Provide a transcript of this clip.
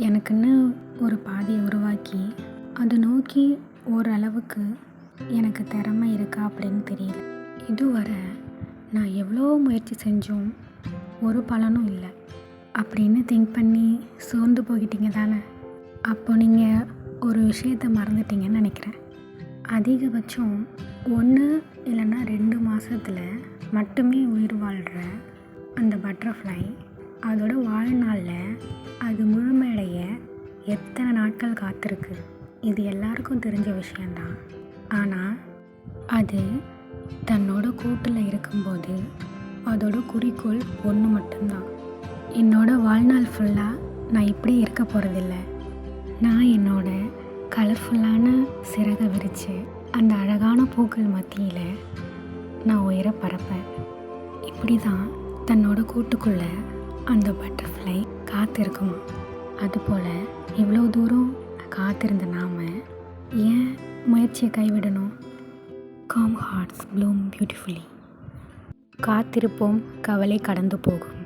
எனக்குன்னு ஒரு பாதையை உருவாக்கி அதை நோக்கி ஓரளவுக்கு எனக்கு திறமை இருக்கா அப்படின்னு தெரியல. இதுவரை நான் எவ்வளோ முயற்சி செஞ்சும் ஒரு பலனும் இல்லை அப்படின்னு திங்க் பண்ணி சோர்ந்து போய்கிட்டீங்க தானே? அப்போ நீங்கள் ஒரு விஷயத்தை மறந்துட்டீங்கன்னு நினைக்கிறேன். அதிகபட்சம் 1 இல்லைன்னா 2 மாதத்தில் மட்டுமே உயிர் வாழ்கிற அந்த பட்டர்ஃப்ளை அதோட வாழ்நாளில் அது முழுமையடைய எத்தனை நாட்கள் காத்திருக்கு, இது எல்லாருக்கும் தெரிஞ்ச விஷயந்தான். ஆனால் அது தன்னோட கூட்டில் இருக்கும்போது அதோட குறிக்கோள் ஒன்று மட்டும்தான். என்னோட வாழ்நாள் ஃபுல்லாக நான் இப்படி இருக்க போகிறதில்ல, நான் என்னோட கலர்ஃபுல்லான சிறகை விரித்து அந்த அழகான பூக்கள் மத்தியில் நான் உயர பறப்பேன். இப்படி தான் தன்னோட கூட்டுக்குள்ளே அந்த பட்டர்ஃப்ளை காத்திருக்குமா. அதுபோல் இவ்வளோ தூரம் காத்திருந்த நாம் ஏன் முயற்சியை கைவிடணும்? Calm hearts bloom beautifully. காத்திருப்போம், கவலை கடந்து போகும்.